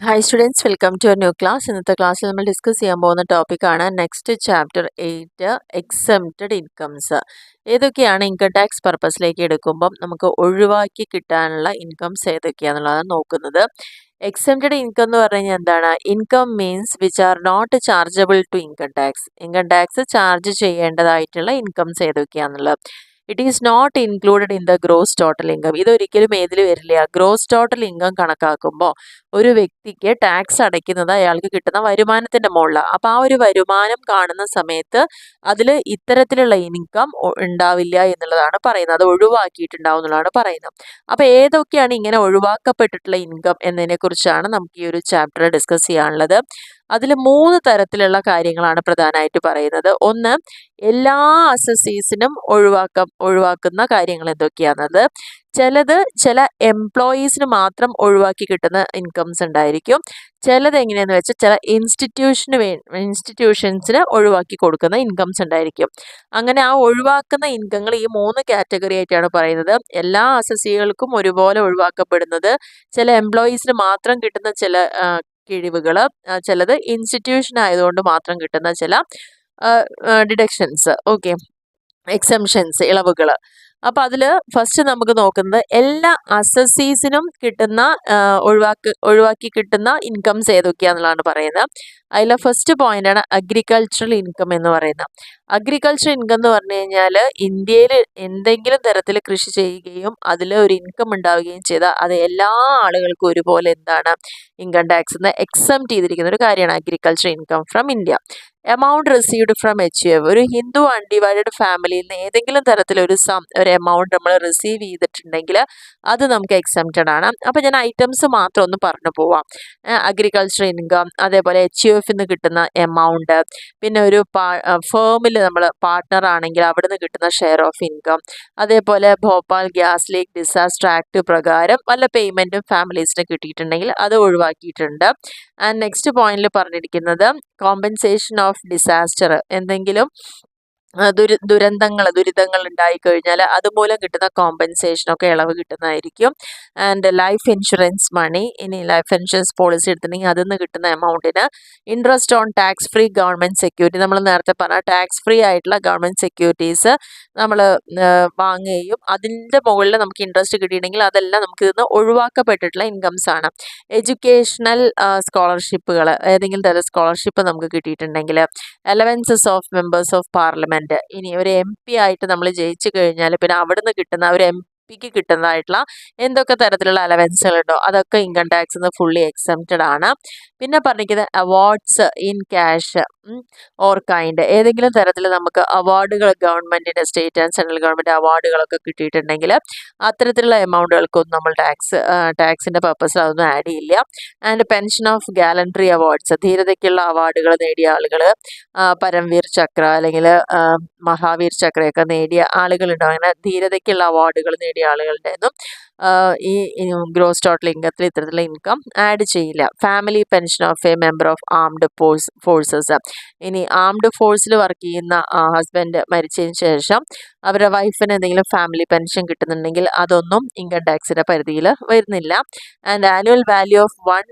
Hi students, welcome to new class. ഇന്നത്തെ ക്ലാസ്സിൽ നമ്മൾ ഡിസ്കസ് ചെയ്യാൻ പോകുന്ന ടോപ്പിക്കാണ് നെക്സ്റ്റ് ചാപ്റ്റർ 8 എക്സംപ്റ്റഡ് ഇൻകംസ്. ഏതൊക്കെയാണ് ഇൻകം ടാക്സ് പർപ്പസിലേക്ക് എടുക്കുമ്പം നമുക്ക് ഒഴിവാക്കി കിട്ടാനുള്ള ഇൻകംസ് ഏതൊക്കെയാണെന്നുള്ളതാണ് നോക്കുന്നത്. എക്സംപ്റ്റഡ് ഇൻകം എന്ന് പറഞ്ഞു കഴിഞ്ഞാൽ എന്താണ്? Income means which are not chargeable to income tax. Income tax charge ചെയ്യേണ്ടതായിട്ടുള്ള ഇൻകംസ് ഏതൊക്കെയാണെന്നുള്ളത്. It is not included in the gross total income. ഇതൊരിക്കലും ഏതിൽ വരില്ല? ഗ്രോസ് ടോട്ടൽ ഇൻകം കണക്കാക്കുമ്പോൾ ഒരു വ്യക്തിക്ക് ടാക്സ് അടയ്ക്കുന്നത് അയാൾക്ക് കിട്ടുന്ന വരുമാനത്തിന്റെ മുകളിലാണ്. അപ്പോൾ ആ ഒരു വരുമാനം കാണുന്ന സമയത്ത് അതിൽ ഇത്തരത്തിലുള്ള ഇൻകം ഉണ്ടാവില്ല എന്നുള്ളതാണ് പറയുന്നത്. അത് ഒഴിവാക്കിയിട്ടുണ്ടാവും എന്നുള്ളതാണ് പറയുന്നത്. അപ്പോൾ ഏതൊക്കെയാണ് ഇങ്ങനെ ഒഴിവാക്കപ്പെട്ടിട്ടുള്ള ഇൻകം എന്നതിനെ കുറിച്ചാണ് നമുക്ക് ഈ ഒരു ചാപ്റ്റർ ഡിസ്കസ് ചെയ്യാനുള്ളത്. അതിൽ 3 തരത്തിലുള്ള കാര്യങ്ങളാണ് പ്രധാനമായിട്ട് പറയുന്നത്. ഒന്ന്, എല്ലാ അസസീസിനും ഒഴിവാക്കുന്ന കാര്യങ്ങൾ എന്തൊക്കെയാണത്. ചില എംപ്ലോയീസിന് മാത്രം ഒഴിവാക്കി കിട്ടുന്ന ഇൻകംസ് ഉണ്ടായിരിക്കും. ചിലത് എങ്ങനെയാന്ന് വെച്ചാൽ ചില ഇൻസ്റ്റിറ്റ്യൂഷൻസിന് ഒഴിവാക്കി കൊടുക്കുന്ന ഇൻകംസ് ഉണ്ടായിരിക്കും. അങ്ങനെ ആ ഒഴിവാക്കുന്ന ഇൻകങ്ങൾ ഈ 3 കാറ്റഗറി ആയിട്ടാണ് പറയുന്നത്. എല്ലാ അസസികൾക്കും ഒരുപോലെ ഒഴിവാക്കപ്പെടുന്നത്, ചില എംപ്ലോയീസിന് മാത്രം കിട്ടുന്ന ചില കിഴിവുകൾ, ചിലത് ഇൻസ്റ്റിറ്റ്യൂഷൻ ആയതുകൊണ്ട് മാത്രം കിട്ടുന്ന ചില ഡിഡക്ഷൻസ്, ഓക്കെ, എക്സംഷൻസ്, ഇളവുകൾ. അപ്പോൾ അതിൽ ഫസ്റ്റ് നമുക്ക് നോക്കുന്നത് എല്ലാ അസസീസിനും കിട്ടുന്ന ഒഴിവാക്കി കിട്ടുന്ന ഇൻകംസ് ഏതൊക്കെയാണെന്നുള്ളതാണ് പറയുന്നത്. അതിൽ ഫസ്റ്റ് പോയിന്റ് ആണ് അഗ്രികൾച്ചറൽ ഇൻകം എന്ന് പറയുന്നത്. അഗ്രികൾച്ചർ ഇൻകം എന്ന് പറഞ്ഞു കഴിഞ്ഞാൽ ഇന്ത്യയിൽ എന്തെങ്കിലും തരത്തിൽ കൃഷി ചെയ്യുകയും അതിൽ ഒരു ഇൻകം ഉണ്ടാവുകയും ചെയ്താൽ അത് എല്ലാ ആളുകൾക്കും ഒരുപോലെ എന്താണ്? ഇൻകം ടാക്സ് എന്ന് എക്സംപ്റ്റ് ചെയ്തിരിക്കുന്ന ഒരു കാര്യമാണ് agriculture income from India. Amount received from HUF, ഒരു ഹിന്ദു അൺഡിവൈഡഡ് ഫാമിലിയിൽ നിന്ന് ഏതെങ്കിലും തരത്തിലൊരു ഒരു എമൗണ്ട് നമ്മൾ റിസീവ് ചെയ്തിട്ടുണ്ടെങ്കിൽ അത് നമുക്ക് എക്സംപ്റ്റഡ് ആണ്. അപ്പോൾ ഞാൻ ഐറ്റംസ് മാത്രം ഒന്ന് പറഞ്ഞു പോവാം. അഗ്രികൾച്ചർ ഇൻകം, അതേപോലെ HUF നിന്ന് കിട്ടുന്ന എമൗണ്ട്, പിന്നെ ഒരു ഫേമിൽ നമ്മൾ പാർട്ട്ണർ ആണെങ്കിൽ അവിടുന്ന് കിട്ടുന്ന ഷെയർ ഓഫ് ഇൻകം, അതേപോലെ Bhopal gas leak disaster act പ്രകാരം വല്ല പേയ്മെൻറ്റും ഫാമിലീസിന് കിട്ടിയിട്ടുണ്ടെങ്കിൽ അത് ഒഴിവാക്കിയിട്ടുണ്ട്. ആൻഡ് നെക്സ്റ്റ് പോയിന്റിൽ പറഞ്ഞിരിക്കുന്നത് കോമ്പൻസേഷൻ ഓഫ് ഡിസാസ്റ്റർ, എന്തെങ്കിലും ദുരിതങ്ങൾ ഉണ്ടായിക്കഴിഞ്ഞാൽ അതുമൂലം കിട്ടുന്ന കോമ്പൻസേഷനൊക്കെ ഇളവ് കിട്ടുന്നതായിരിക്കും. ആൻഡ് ലൈഫ് ഇൻഷുറൻസ് മണി, ഇനി ലൈഫ് ഇൻഷുറൻസ് പോളിസി എടുത്തിട്ടുണ്ടെങ്കിൽ അതിൽ നിന്ന് കിട്ടുന്ന എമൗണ്ടിന് interest on tax free government security, നമ്മൾ നേരത്തെ പറഞ്ഞ ടാക്സ് ഫ്രീ ആയിട്ടുള്ള ഗവൺമെൻറ് സെക്യൂരിറ്റീസ് നമ്മൾ വാങ്ങുകയും അതിൻ്റെ മുകളിൽ നമുക്ക് ഇൻട്രസ്റ്റ് കിട്ടിയിട്ടുണ്ടെങ്കിൽ അതെല്ലാം നമുക്ക് ഇതിൽ നിന്ന് ഒഴിവാക്കപ്പെട്ടിട്ടുള്ള ഇൻകംസ് ആണ്. എഡ്യൂക്കേഷണൽ സ്കോളർഷിപ്പുകൾ, ഏതെങ്കിലും തരം സ്കോളർഷിപ്പ് നമുക്ക് കിട്ടിയിട്ടുണ്ടെങ്കിൽ, allowances of members of parliament, ഇനി ഒരു MP ആയിട്ട് നമ്മൾ ജയിച്ചു കഴിഞ്ഞാൽ പിന്നെ അവിടുന്ന് കിട്ടുന്ന ഒരു MPക്ക് കിട്ടുന്നതായിട്ടുള്ള എന്തൊക്കെ തരത്തിലുള്ള അലവൻസുകളുണ്ടോ അതൊക്കെ ഇൻകം ടാക്സ് നിന്ന് ഫുള്ളി എക്സംപ്റ്റഡ് ആണ്. പിന്നെ പറഞ്ഞിരിക്കുന്നത് awards in cash or kind, ഏതെങ്കിലും തരത്തിൽ നമുക്ക് അവാർഡുകൾ ഗവൺമെൻറ്റിൻ്റെ സ്റ്റേറ്റ് ആൻഡ് സെൻട്രൽ ഗവൺമെൻറ് അവാർഡുകളൊക്കെ കിട്ടിയിട്ടുണ്ടെങ്കിൽ അത്തരത്തിലുള്ള എമൗണ്ടുകൾക്കൊന്നും നമ്മൾ ടാക്സിൻ്റെ പർപ്പസിൽ അതൊന്നും ആഡ് ചെയ്യില്ല. And pension of gallantry awards, ധീരതയ്ക്കുള്ള അവാർഡുകൾ നേടിയ ആളുകൾ, പരംവീർ ചക്ര അല്ലെങ്കിൽ മഹാവീർ ചക്രയൊക്കെ നേടിയ ആളുകളുണ്ടോ, അങ്ങനെ ധീരതയ്ക്കുള്ള അവാർഡുകൾ നേടിയ ആളുകളുടെ ഒന്നും ഈ ഗ്രോസ് ടോട്ടൽ ഇൻകത്തിൽ ഇത്തരത്തിലുള്ള ഇൻകം ആഡ് ചെയ്യില്ല. Family pension of A member of armed forces, ഇനി ആംഡ് ഫോഴ്സിൽ വർക്ക് ചെയ്യുന്ന ഹസ്ബൻഡ് മരിച്ചതിന് ശേഷം അവരുടെ വൈഫിന് എന്തെങ്കിലും ഫാമിലി പെൻഷൻ കിട്ടുന്നുണ്ടെങ്കിൽ അതൊന്നും ഇൻകം ടാക്സിൻ്റെ പരിധിയിൽ വരുന്നില്ല. And annual value of 1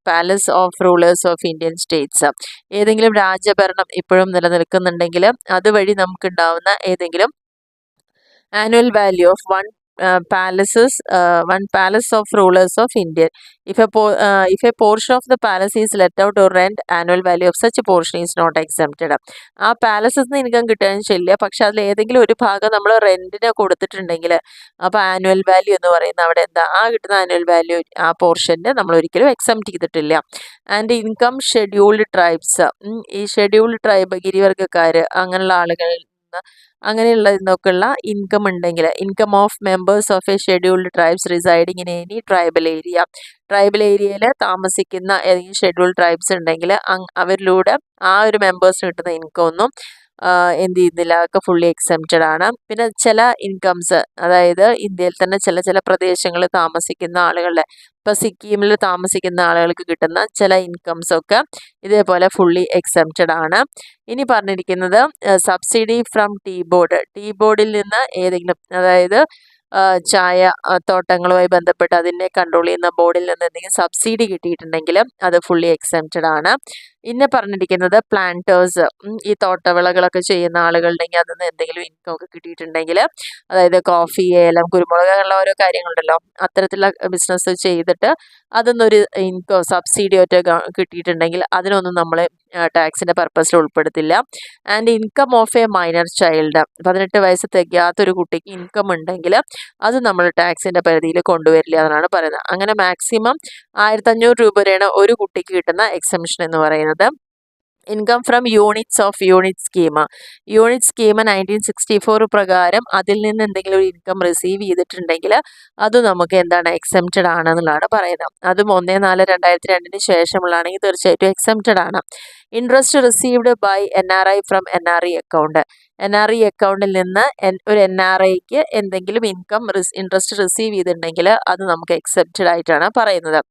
palace of rulers of Indian States, ഏതെങ്കിലും രാജഭരണം ഇപ്പോഴും നിലനിൽക്കുന്നുണ്ടെങ്കിൽ അതുവഴി നമുക്കുണ്ടാവുന്ന ഏതെങ്കിലും annual value of 1 palace of rulers of India. If a portion of the palace is let out or rent, annual value of such a portion is not exempted. ആ പാലസിൽ നിന്ന് income കിട്ടാൻ ശരിയില്ല, പക്ഷെ അതിൽ ഏതെങ്കിലും ഒരു ഭാഗം നമ്മൾ റെന്റിന് കൊടുത്തിട്ടുണ്ടെങ്കിൽ അപ്പോൾ ആനുവൽ വാല്യൂ എന്ന് പറയുന്ന അവിടെ എന്താ, ആ കിട്ടുന്ന ആനുവൽ വാല്യൂ ആ പോർഷൻ്റെ നമ്മൾ ഒരിക്കലും എക്സംപ്റ്റ് ചെയ്തിട്ടില്ല. ആൻഡ് ഇൻകം ഷെഡ്യൂൾഡ് ട്രൈബ്സ്, ഈ ഷെഡ്യൂൾഡ് ട്രൈബ് ഗിരിവർഗ്ഗക്കാർ അങ്ങനെയുള്ള ആളുകളിൽ അങ്ങനെയുള്ള ഇന്നൊക്കെയുള്ള ഇൻകം ഉണ്ടെങ്കിൽ, income of members of A scheduled tribes residing in any tribal ഏരിയയിൽ താമസിക്കുന്ന ഏതെങ്കിലും ഷെഡ്യൂൾഡ് ട്രൈബ്സ് ഉണ്ടെങ്കിൽ അവരിലൂടെ ആ ഒരു മെമ്പേഴ്സിന് കിട്ടുന്ന ഇൻകം ഒന്നും എന്ത് ചെയ്യുന്നില്ല, അതൊക്കെ ഫുള്ളി എക്സംപ്റ്റഡ് ആണ്. പിന്നെ ചില ഇൻകംസ്, അതായത് ഇന്ത്യയിൽ തന്നെ ചില പ്രദേശങ്ങളിൽ താമസിക്കുന്ന ആളുകളുടെ, ഇപ്പോൾ സിക്കിമിൽ താമസിക്കുന്ന ആളുകൾക്ക് കിട്ടുന്ന ചില ഇൻകംസ് ഒക്കെ ഇതേപോലെ ഫുള്ളി എക്സംപ്റ്റഡ് ആണ്. ഇനി പറഞ്ഞിരിക്കുന്നത് സബ്സിഡി ഫ്രം ടീ ബോർഡിൽ നിന്ന് ഏതെങ്കിലും, അതായത് ചായ തോട്ടങ്ങളുമായി ബന്ധപ്പെട്ട് അതിനെ കൺട്രോൾ ചെയ്യുന്ന ബോർഡിൽ നിന്ന് എന്തെങ്കിലും സബ്സിഡി കിട്ടിയിട്ടുണ്ടെങ്കിൽ അത് ഫുള്ളി എക്സെംപ്റ്റഡ് ആണ്. പിന്നെ പറഞ്ഞിരിക്കുന്നത് പ്ലാന്റേഴ്സ്, ഈ തോട്ടവിളകളൊക്കെ ചെയ്യുന്ന ആളുകളുണ്ടെങ്കിൽ അതിൽ നിന്ന് എന്തെങ്കിലും ഇൻകം ഒക്കെ കിട്ടിയിട്ടുണ്ടെങ്കിൽ, അതായത് കോഫി, ഏലം, കുരുമുളക് ഉള്ള ഓരോ കാര്യങ്ങളുണ്ടല്ലോ, അത്തരത്തിലുള്ള ബിസിനസ് ചെയ്തിട്ട് അതിന്നൊരു ഇൻകം സബ്സിഡി ഒറ്റ കിട്ടിയിട്ടുണ്ടെങ്കിൽ അതിനൊന്നും നമ്മൾ ടാക്സിൻ്റെ പർപ്പസിൽ ഉൾപ്പെടുത്തില്ല. And income of a minor child, 18 വയസ്സ് തികയാത്തൊരു കുട്ടിക്ക് ഇൻകം ഉണ്ടെങ്കിൽ അത് നമ്മൾ ടാക്സിൻ്റെ പരിധിയിൽ കൊണ്ടുവരില്ല എന്നാണ് പറയുന്നത്. അങ്ങനെ മാക്സിമം 1500 രൂപ വരെയാണ് ഒരു കുട്ടിക്ക് കിട്ടുന്ന എക്സംഷൻ എന്ന് പറയുന്നത്. Income from units of unit scheme, unit scheme 1964 പ്രകാരം അതിൽ നിന്ന് എന്തെങ്കിലും ഒരു ഇൻകം റിസീവ് ചെയ്തിട്ടുണ്ടെങ്കിൽ അത് നമുക്ക് എന്താണ് എക്സെംപ്റ്റഡ് ആണെന്നുള്ളതാണ് പറയുന്നത്. അതും 1/4/2002 ശേഷമുള്ളതാണെങ്കിൽ തീർച്ചയായിട്ടും എക്സെംപ്റ്റഡ് ആണ്. Interest received by NRI from NRE account, NRE അക്കൗണ്ടിൽ നിന്ന് ഒരു NRIക്ക് എന്തെങ്കിലും ഇൻട്രസ്റ്റ് റിസീവ് ചെയ്തിട്ടുണ്ടെങ്കിൽ അത് നമുക്ക് എക്സെപ്റ്റഡ് ആയിട്ടാണ് പറയുന്നത്.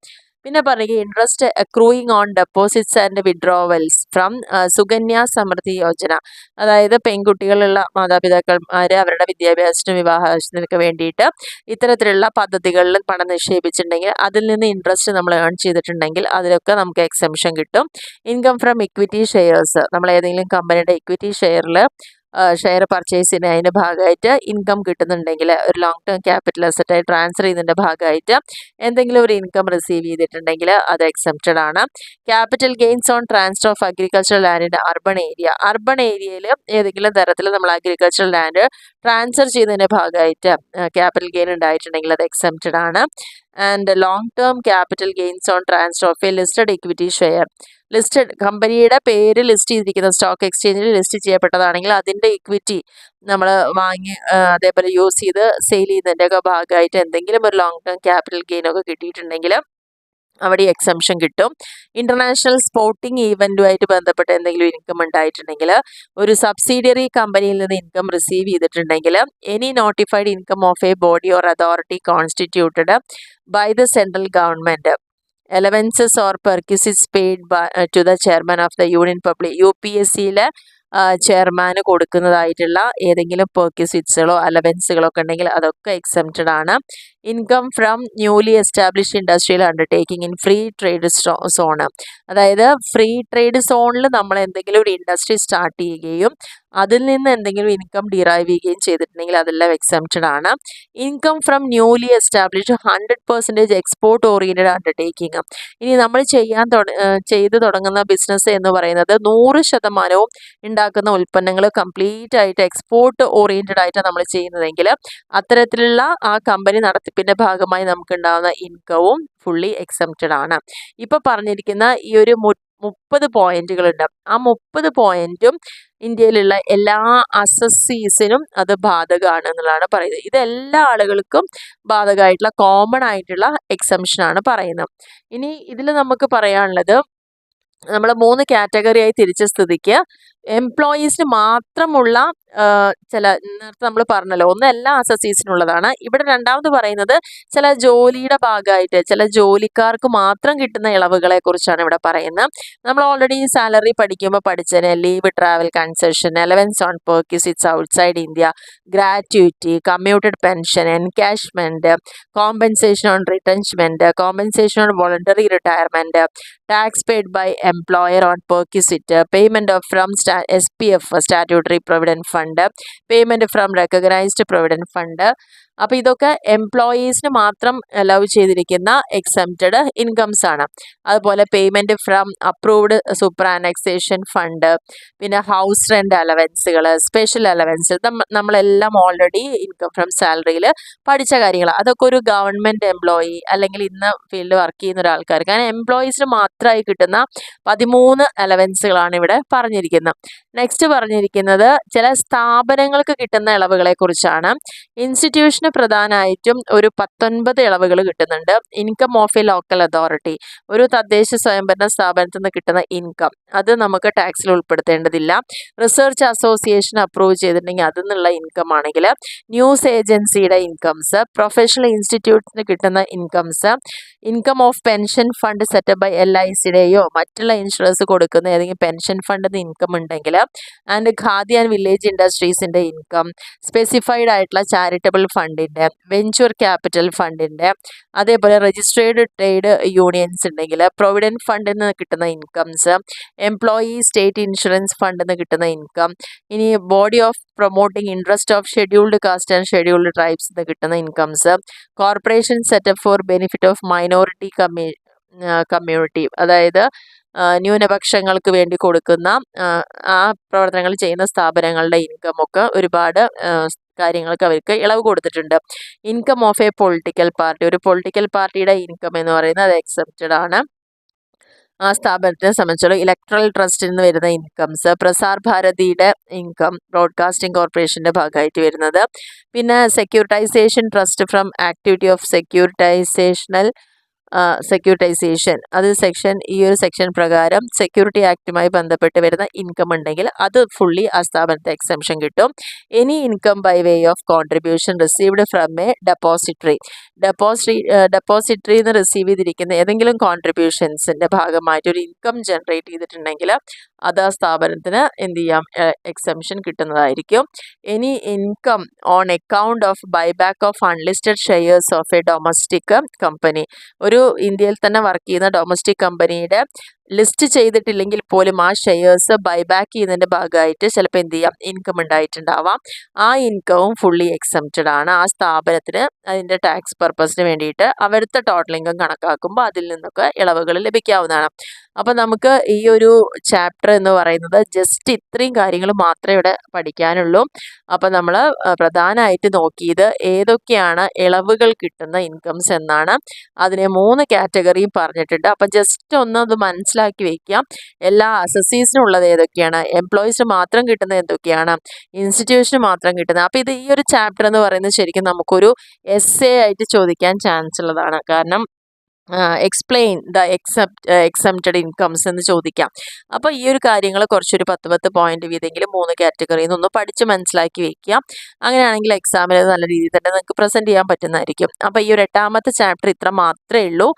പിന്നെ പറയുക interest accruing on deposits and withdrawals from Sukanya Samriddhi Yojana, അതായത് പെൺകുട്ടികളുള്ള മാതാപിതാക്കന്മാർ അവരുടെ വിദ്യാഭ്യാസത്തിനും വിവാഹാവശ്യത്തിനൊക്കെ വേണ്ടിയിട്ട് ഇത്തരത്തിലുള്ള പദ്ധതികളിൽ പണം നിക്ഷേപിച്ചിട്ടുണ്ടെങ്കിൽ അതിൽ നിന്ന് ഇൻട്രസ്റ്റ് നമ്മൾ ഏൺ ചെയ്തിട്ടുണ്ടെങ്കിൽ അതിലൊക്കെ നമുക്ക് എക്സംഷൻ കിട്ടും. ഇൻകം ഫ്രം ഇക്വിറ്റി ഷെയർസ്, നമ്മൾ ഏതെങ്കിലും കമ്പനിയുടെ ഇക്വിറ്റി ഷെയർ പർച്ചേസിന് അതിൻ്റെ ഭാഗമായിട്ട് ഇൻകം കിട്ടുന്നുണ്ടെങ്കിൽ, ഒരു ലോങ് ടേം ക്യാപിറ്റൽ അസറ്റായി ട്രാൻസ്ഫർ ചെയ്യുന്നതിൻ്റെ ഭാഗമായിട്ട് എന്തെങ്കിലും ഒരു ഇൻകം റിസീവ് ചെയ്തിട്ടുണ്ടെങ്കിൽ അത് എക്സെംപ്റ്റഡ് ആണ്. Capital gains on transfer of agricultural land in urban ഏരിയയിൽ ഏതെങ്കിലും തരത്തിൽ നമ്മൾ അഗ്രികൾച്ചറൽ ലാൻഡ് ട്രാൻസ്ഫർ ചെയ്യുന്നതിൻ്റെ ഭാഗമായിട്ട് ക്യാപിറ്റൽ ഗെയിൻ ഉണ്ടായിട്ടുണ്ടെങ്കിൽ അത് എക്സെംപ്റ്റഡ് ആണ്. And long term capital gains on transfer of A listed equity share, listed കമ്പനിയുടെ പേര് ലിസ്റ്റ് ചെയ്തിരിക്കുന്ന സ്റ്റോക്ക് എക്സ്ചേഞ്ചിൽ ലിസ്റ്റ് ചെയ്യപ്പെട്ടതാണെങ്കിൽ അതിൻ്റെ ഇക്വിറ്റി നമ്മൾ വാങ്ങി അതേപോലെ യൂസ് ചെയ്ത് സെയിൽ ചെയ്യുന്നതിൻ്റെയൊക്കെ ഭാഗമായിട്ട് എന്തെങ്കിലും ഒരു ലോങ് ടേം ക്യാപിറ്റൽ ഗെയിനൊക്കെ കിട്ടിയിട്ടുണ്ടെങ്കിൽ അവിടെ എക്സംഷൻ കിട്ടും. ഇന്റർനാഷണൽ സ്പോർട്ടിംഗ് ഈവൻറ്റുമായിട്ട് ബന്ധപ്പെട്ട് എന്തെങ്കിലും ഇൻകം ഉണ്ടായിട്ടുണ്ടെങ്കിൽ, ഒരു സബ്സിഡിയറി കമ്പനിയിൽ നിന്ന് ഇൻകം റിസീവ് ചെയ്തിട്ടുണ്ടെങ്കിൽ, any notified income of a body or authority constituted by the central government, allowances or perquisites paid to the chairman of the union public, UPSCയിലെ ചെയർമാന് കൊടുക്കുന്നതായിട്ടുള്ള ഏതെങ്കിലും പെർക്വിസിറ്റ്സുകളോ അലവൻസുകളോ ഒക്കെ ഉണ്ടെങ്കിൽ അതൊക്കെ എക്സെംപ്റ്റഡ് ആണ്. Income from newly established industrial undertaking in free trade zone, അതായത് ഫ്രീ ട്രേഡ് സോണിൽ നമ്മൾ എന്തെങ്കിലും ഒരു ഇൻഡസ്ട്രി സ്റ്റാർട്ട് ചെയ്യുകയും അതിൽ നിന്ന് എന്തെങ്കിലും ഇൻകം ഡിറൈവ് ചെയ്യുകയും ചെയ്തിട്ടുണ്ടെങ്കിൽ അതെല്ലാം എക്സെംപ്റ്റഡ് ആണ്. Income from newly established 100% export oriented undertaking, ഇനി നമ്മൾ ചെയ്തു തുടങ്ങുന്ന ബിസിനസ് എന്ന് പറയുന്നത് 100% ഉണ്ടാക്കുന്ന ഉൽപ്പന്നങ്ങൾ കംപ്ലീറ്റ് ആയിട്ട് എക്സ്പോർട്ട് ഓറിയൻറ്റഡ് ആയിട്ട് നമ്മൾ ചെയ്യുന്നതെങ്കിൽ അത്തരത്തിലുള്ള ആ കമ്പനി നടത്തിപ്പിൻ്റെ ഭാഗമായി നമുക്ക് ഉണ്ടാകുന്ന ഇൻകവും ഫുള്ളി എക്സെംപ്റ്റഡ് ആണ്. ഇപ്പോൾ പറഞ്ഞിരിക്കുന്ന ഈ ഒരു 30 പോയിന്റുകളുണ്ട്. ആ 30 പോയിന്റും ഇന്ത്യയിലുള്ള എല്ലാ അസസീസിനും അത് ബാധകമാണ് എന്നുള്ളതാണ് പറയുന്നത്. ഇത് എല്ലാ ആളുകൾക്കും ബാധകമായിട്ടുള്ള കോമൺ ആയിട്ടുള്ള എക്സംഷനാണ് പറയുന്നത്. ഇനി ഇതിൽ നമുക്ക് പറയാനുള്ളത്, നമ്മൾ 3 കാറ്റഗറിയായി തിരിച്ച സ്ഥിതിക്ക് എംപ്ലോയീസിന് മാത്രമുള്ള ചില, നേരത്തെ നമ്മൾ പറഞ്ഞല്ലോ, ഒന്ന് എല്ലാ അസസീസിനുള്ളതാണ്. ഇവിടെ രണ്ടാമത് പറയുന്നത് ചില ജോലിയുടെ ഭാഗമായിട്ട് ചില ജോലിക്കാർക്ക് മാത്രം കിട്ടുന്ന ഇളവുകളെ കുറിച്ചാണ് ഇവിടെ പറയുന്നത്. നമ്മൾ ഓൾറെഡി സാലറി പഠിക്കുമ്പോൾ പഠിച്ചതിന് leave, travel concession, allowance on perquisites outside India, gratuity, commuted pension, encashment, compensation on retrenchment, compensation on voluntary retirement, tax paid by employer on perquisite, payment of from SPF statutory provident fund, payment from recognised provident fund. അപ്പോൾ ഇതൊക്കെ എംപ്ലോയീസിന് മാത്രം allow ചെയ്തിരിക്കുന്ന എക്സെംപ്റ്റഡ് incomes ആണ്. അതുപോലെ payment from approved സൂപ്പറാനക്സേഷൻ fund, പിന്നെ house rent അലവൻസുകൾ, special allowance, നമ്മളെല്ലാം already income from സാലറിയിൽ പഠിച്ച കാര്യങ്ങൾ. അതൊക്കെ ഒരു ഗവൺമെൻറ് എംപ്ലോയി അല്ലെങ്കിൽ ഇന്ന ഫീൽഡിൽ വർക്ക് ചെയ്യുന്ന ഒരാൾക്കാർക്ക്, അങ്ങനെ എംപ്ലോയീസിന് മാത്രമായി കിട്ടുന്ന 13 അലവൻസുകളാണ് ഇവിടെ പറഞ്ഞിരിക്കുന്നത്. നെക്സ്റ്റ് പറഞ്ഞിരിക്കുന്നത് ചില സ്ഥാപനങ്ങൾക്ക് കിട്ടുന്ന ഇളവുകളെ കുറിച്ചാണ്. ഇൻസ്റ്റിറ്റ്യൂഷന് പ്രധാനമായിട്ടും ഒരു 19 ഇളവുകൾ കിട്ടുന്നുണ്ട്. Income of A local authority, ഒരു തദ്ദേശ സ്വയംഭരണ സ്ഥാപനത്തിൽ നിന്ന് കിട്ടുന്ന ഇൻകം, അത് നമുക്ക് ടാക്സിൽ ഉൾപ്പെടുത്തേണ്ടതില്ല. റിസർച്ച് അസോസിയേഷൻ അപ്രൂവ് ചെയ്തിട്ടുണ്ടെങ്കിൽ അതിൽ നിന്നുള്ള ഇൻകം ആണെങ്കിൽ, ന്യൂസ് ഏജൻസിയുടെ ഇൻകംസ്, പ്രൊഫഷണൽ ഇൻസ്റ്റിറ്റ്യൂട്ടിന് കിട്ടുന്ന incomes, income of pension fund setup by LICയുടെയോ മറ്റുള്ള ഇൻഷുറൻസ് കൊടുക്കുന്ന ഏതെങ്കിലും പെൻഷൻ ഫണ്ടിൽ നിന്ന് ഇൻകം ഉണ്ടെങ്കിൽ, ആൻഡ് ഖാദി ആൻഡ് വില്ലേജ് ഇൻഡസ്ട്രീസിൻ്റെ ഇൻകം, സ്പെസിഫൈഡ് ആയിട്ടുള്ള ചാരിറ്റബിൾ ഫണ്ടിൽ ഫണ്ടിൻ്റെ, വെഞ്ചർ ക്യാപിറ്റൽ ഫണ്ടിൻ്റെ, അതേപോലെ രജിസ്ട്രേഡ് ട്രേഡ് യൂണിയൻസ് ഉണ്ടെങ്കിൽ പ്രൊവിഡൻറ്റ് ഫണ്ടിൽ നിന്ന് കിട്ടുന്ന ഇൻകംസ്, എംപ്ലോയി സ്റ്റേറ്റ് ഇൻഷുറൻസ് ഫണ്ടിൽ നിന്ന് കിട്ടുന്ന ഇൻകം, ഇനി body of promoting interest of scheduled caste and scheduled tribes നിന്ന് കിട്ടുന്ന incomes, corporation setup four benefit of minority community, അതായത് ന്യൂനപക്ഷങ്ങൾക്ക് വേണ്ടി കൊടുക്കുന്ന ആ പ്രവർത്തനങ്ങൾ ചെയ്യുന്ന സ്ഥാപനങ്ങളുടെ ഇൻകമൊക്കെ ഒരുപാട് കാര്യങ്ങൾക്ക് അവർക്ക് ഇളവ് കൊടുത്തിട്ടുണ്ട്. Income of A political party, ഒരു പൊളിറ്റിക്കൽ പാർട്ടിയുടെ ഇൻകം എന്ന് പറയുന്നത് അത് എക്സെപ്റ്റഡ് ആണ്. ആ സ്ഥാപനത്തെ സംബന്ധിച്ചോളം ഇലക്ട്രൽ ട്രസ്റ്റിൽ നിന്ന് വരുന്ന ഇൻകംസ്, പ്രസാർ ഭാരതിയുടെ ഇൻകം ബ്രോഡ്കാസ്റ്റിംഗ് കോർപ്പറേഷൻ്റെ ഭാഗമായിട്ട് വരുന്നത്, പിന്നെ securitisation trust from activity of securitisation അത് ഈ ഒരു സെക്ഷൻ പ്രകാരം സെക്യൂരിറ്റി ആക്റ്റുമായി ബന്ധപ്പെട്ട് വരുന്ന ഇൻകം ഉണ്ടെങ്കിൽ അത് ഫുള്ളി ആ സ്ഥാപനത്തെ എക്സംഷൻ കിട്ടും. Any income by way of contribution received from a depository നിന്ന് റിസീവ് ചെയ്തിരിക്കുന്ന ഏതെങ്കിലും കോൺട്രിബ്യൂഷൻസിൻ്റെ ഭാഗമായിട്ട് ഒരു ഇൻകം ജനറേറ്റ് ചെയ്തിട്ടുണ്ടെങ്കിൽ അത് ആ സ്ഥാപനത്തിന് എന്ത് ചെയ്യാം, എക്സംഷൻ കിട്ടുന്നതായിരിക്കും. Any income on account of buyback of unlisted shares of A domestic company, ഒരു ഇന്ത്യയിൽ തന്നെ വർക്ക് ചെയ്യുന്ന ഡൊമസ്റ്റിക് കമ്പനിയുടെ ലിസ്റ്റ് ചെയ്തിട്ടില്ലെങ്കിൽ പോലും ആ ഷെയർസ് ബൈബാക്ക് ചെയ്യുന്നതിൻ്റെ ഭാഗമായിട്ട് ചിലപ്പോൾ എന്ത് ചെയ്യാം, ഇൻകം ഉണ്ടായിട്ടുണ്ടാവാം. ആ ഇൻകവും ഫുള്ളി എക്സംപ്റ്റഡ് ആണ്. ആ സ്ഥാപനത്തിന് അതിൻ്റെ ടാക്സ് പർപ്പസിന് വേണ്ടിയിട്ട് അവിടുത്തെ ടോട്ടൽ ഇൻകം കണക്കാക്കുമ്പോൾ അതിൽ നിന്നൊക്കെ ഇളവുകൾ ലഭിക്കാവുന്നതാണ്. അപ്പോൾ നമുക്ക് ഈ ഒരു ചാപ്റ്റർ എന്ന് പറയുന്നത് ജസ്റ്റ് ഇത്രയും കാര്യങ്ങൾ മാത്രമേ ഇവിടെ പഠിക്കാനുള്ളൂ. അപ്പോൾ നമ്മൾ പ്രധാനമായിട്ട് നോക്കിയത് ഏതൊക്കെയാണ് ഇളവുകൾ കിട്ടുന്ന ഇൻകംസ് എന്നാണ്. അതിനെ 3 കാറ്റഗറിയും പറഞ്ഞിട്ടുണ്ട്. അപ്പോൾ ജസ്റ്റ് ഒന്ന് അത് മനസ്സിലാക്കി വയ്ക്കാം. എല്ലാ അസസീസിനും ഉള്ളത് ഏതൊക്കെയാണ്, എംപ്ലോയീസിന് മാത്രം കിട്ടുന്നത് എന്തൊക്കെയാണ്, ഇൻസ്റ്റിറ്റ്യൂഷന് മാത്രം കിട്ടുന്നത്. അപ്പോൾ ഇത് ഈ ഒരു ചാപ്റ്റർ എന്ന് പറയുന്നത് ശരിക്കും നമുക്കൊരു എസ്സേ ആയിട്ട് ചോദിക്കാൻ ചാൻസ് ഉള്ളതാണ്. കാരണം എക്സ്പ്ലെയിൻ ദ എക്സംപ്റ്റഡ് ഇൻകംസ് എന്ന് ചോദിക്കാം. അപ്പോൾ ഈ ഒരു കാര്യങ്ങൾ കുറച്ചൊരു 10 പോയിന്റ് വീതെങ്കിലും 3 കാറ്റഗറിയിൽ നിന്ന് ഒന്ന് പഠിച്ച് മനസ്സിലാക്കി വയ്ക്കുക. അങ്ങനെയാണെങ്കിൽ എക്സാമിൽ നല്ല രീതിയിൽ തന്നെ നിങ്ങൾക്ക് പ്രസൻറ്റ് ചെയ്യാൻ പറ്റുന്നതായിരിക്കും. അപ്പോൾ ഈ ഒരു 8ാമത്തെ ചാപ്റ്റർ ഇത്ര മാത്രമേ ഉള്ളൂ.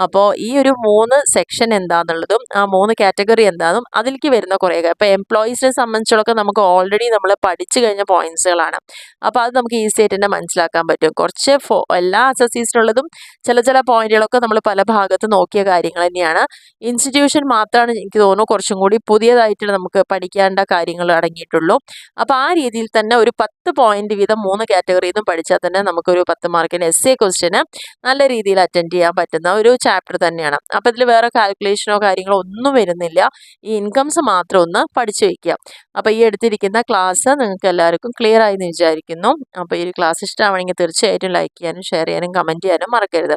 അപ്പോൾ ഈ ഒരു 3 സെക്ഷൻ എന്താണെന്നുള്ളതും ആ 3 കാറ്റഗറി എന്താണെന്നും അതിലേക്ക് വരുന്ന കുറേ ഇപ്പോൾ എംപ്ലോയീസിനെ സംബന്ധിച്ചോളൊക്കെ നമുക്ക് ഓൾറെഡി നമ്മൾ പഠിച്ചു കഴിഞ്ഞ പോയിന്റ്സുകളാണ്. അപ്പോൾ അത് നമുക്ക് ഈസി ആയിട്ട് തന്നെ മനസ്സിലാക്കാൻ പറ്റും. കുറച്ച് എല്ലാ അസസീസിനുള്ളതും ചില പോയിന്റുകളൊക്കെ നമ്മൾ പല ഭാഗത്ത് നോക്കിയ കാര്യങ്ങൾ തന്നെയാണ്. ഇൻസ്റ്റിറ്റ്യൂഷൻ മാത്രമാണ് എനിക്ക് തോന്നുന്നു കുറച്ചും കൂടി പുതിയതായിട്ട് നമുക്ക് പഠിക്കേണ്ട കാര്യങ്ങൾ അടങ്ങിയിട്ടുള്ളൂ. അപ്പോൾ ആ രീതിയിൽ തന്നെ ഒരു 10 പോയിന്റ് വീതം 3 കാറ്റഗറിയിൽ നിന്നും പഠിച്ചാൽ തന്നെ നമുക്കൊരു 10 മാർക്കിന് എസ്സേ ക്വസ്റ്റ്യന് നല്ല രീതിയിൽ അറ്റൻഡ് ചെയ്യാൻ പറ്റുന്ന ഒരു ചാപ്റ്റർ തന്നെയാണ്. അപ്പോൾ ഇതിൽ വേറെ കാൽക്കുലേഷനോ കാര്യങ്ങളോ ഒന്നും വരുന്നില്ല. ഈ ഇൻകംസ് മാത്രം ഒന്ന് പഠിച്ചു വയ്ക്കുക. അപ്പോൾ ഈ എടുത്തിരിക്കുന്ന ക്ലാസ് നിങ്ങൾക്ക് എല്ലാവർക്കും ക്ലിയർ ആയി എന്ന് വിചാരിക്കുന്നു. അപ്പോൾ ഈ ഒരു ക്ലാസ് ഇഷ്ടമാണെങ്കിൽ തീർച്ചയായിട്ടും ലൈക്ക് ചെയ്യാനും ഷെയർ ചെയ്യാനും കമൻറ്റ് ചെയ്യാനും മറക്കരുത്.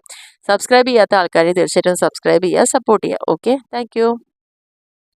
സബ്സ്ക്രൈബ് ചെയ്യാത്ത ആൾക്കാരെ തീർച്ചയായിട്ടും സബ്സ്ക്രൈബ് ചെയ്യുക, സപ്പോർട്ട് ചെയ്യുക. Okay, thank